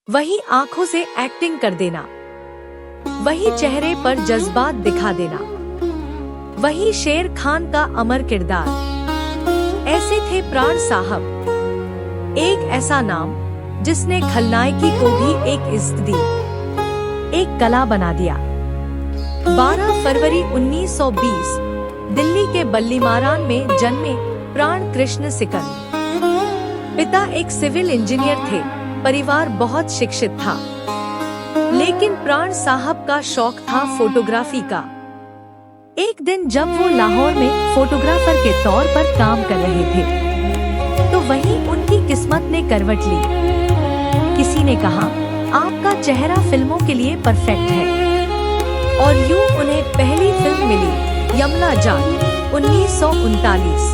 वही आंखों से एक्टिंग कर देना, वही चेहरे पर जज्बात दिखा देना, वही शेर खान का अमर किरदार। ऐसे थे प्राण साहब, एक ऐसा नाम जिसने खलनायकी को भी एक इज्जत दी, एक कला बना दिया। 12 फरवरी 1920 दिल्ली के बल्लीमारान में जन्मे प्राण कृष्ण सिकंद। पिता एक सिविल इंजीनियर थे, परिवार बहुत शिक्षित था, लेकिन प्राण साहब का शौक था फोटोग्राफी का। एक दिन जब वो लाहौर में फोटोग्राफर के तौर पर काम कर रहे थे, तो वहीं उनकी किस्मत ने करवट ली। किसी ने कहा, आपका चेहरा फिल्मों के लिए परफेक्ट है, और यूं उन्हें पहली फिल्म मिली, यमला जान, 1939।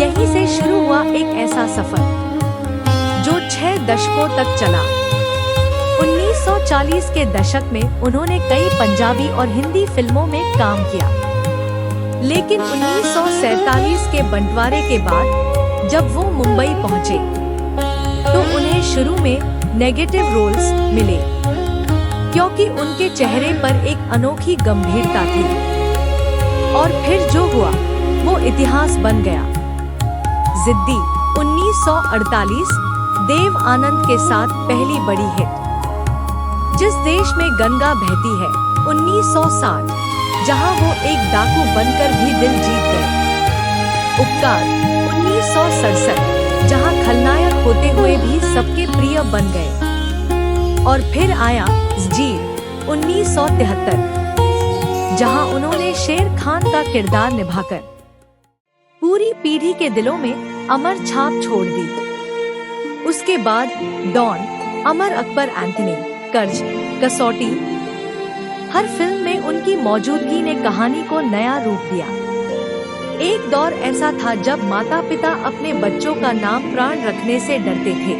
यहीं से शुरू हुआ एक ऐसा सफर जो 6 दशकों तक चला। 1940 के दशक में उन्होंने कई पंजाबी और हिंदी फिल्मों में काम किया, लेकिन 1947 के बंटवारे के बाद जब वो मुंबई पहुंचे, तो उन्हें शुरू में नेगेटिव रोल्स मिले, क्योंकि उनके चेहरे पर एक अनोखी गंभीरता थी। और फिर जो हुआ वो इतिहास बन गया। जिद्दी 1948 देव आनंद के साथ पहली बड़ी हिट। जिस देश में गंगा बहती है 1960, जहां वो एक डाकू बनकर भी दिल जीत गए। उपकार 1967, जहां खलनायक होते हुए भी सबके प्रिय बन गए। और फिर आया जंजीर 1973, जहां उन्होंने शेर खान का किरदार निभाकर पूरी पीढ़ी के दिलों में अमर छाप छोड़ दी। उसके बाद डॉन, अमर अकबर एंथनी, कर्ज, कसौटी, हर फिल्म में उनकी मौजूदगी ने कहानी को नया रूप दिया। एक दौर ऐसा था जब माता पिता अपने बच्चों का नाम प्राण रखने से डरते थे,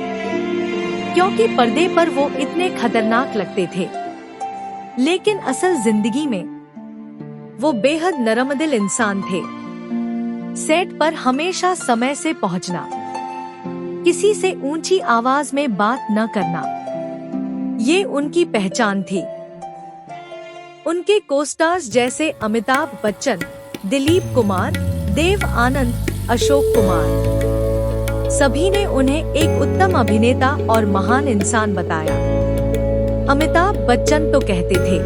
क्योंकि पर्दे पर वो इतने खतरनाक लगते थे, लेकिन असल जिंदगी में वो बेहद नरमदिल इंसान थे। सेट पर हमेशा समय से पहुंचना, किसी से ऊंची आवाज में बात न करना, ये उनकी पहचान थी। उनके कोस्टार्स जैसे अमिताभ बच्चन, दिलीप कुमार, देव आनंद, अशोक कुमार, सभी ने उन्हें एक उत्तम अभिनेता और महान इंसान बताया। अमिताभ बच्चन तो कहते थे,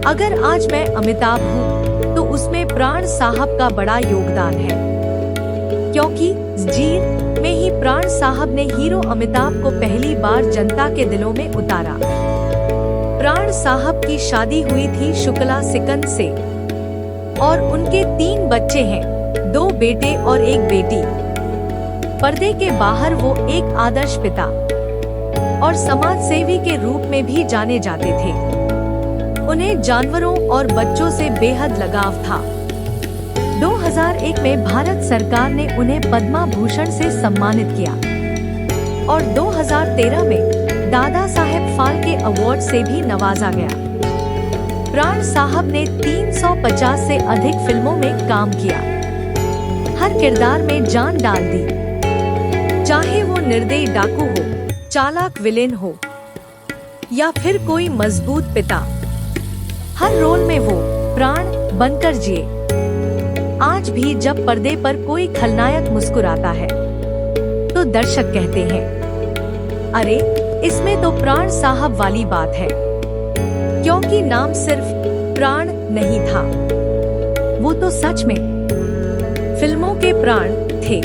अगर आज मैं अमिताभ हूँ तो उसमें प्राण साहब का बड़ा योगदान है, क्योंकि जंजीर में ही प्राण साहब ने हीरो अमिताभ को पहली बार जनता के दिलों में उतारा। प्राण साहब की शादी हुई थी शुक्ला सिकंद से, और उनके 3 बच्चे हैं, 2 बेटे और 1 बेटी। पर्दे के बाहर वो एक आदर्श पिता और समाज सेवी के रूप में भी जाने जाते थे। उन्हें जानवरों और बच्चों से बेहद लगाव था। 2001 में भारत सरकार ने उन्हें पद्मा भूषण से सम्मानित किया, और 2013 में दादा साहेब फाल्के अवार्ड से भी नवाजा गया। प्राण साहब ने 350 से अधिक फिल्मों में काम किया, हर किरदार में जान डाल दी, चाहे वो निर्दयी डाकू हो, चालाक विलेन हो, या फिर कोई मजबूत पिता। हर रोल में वो प्राण बनकर जिए। आज भी जब पर्दे पर कोई खलनायक मुस्कुराता है, तो दर्शक कहते हैं, अरे इसमें तो प्राण साहब वाली बात है, क्योंकि नाम सिर्फ प्राण नहीं था, वो तो सच में फिल्मों के प्राण थे।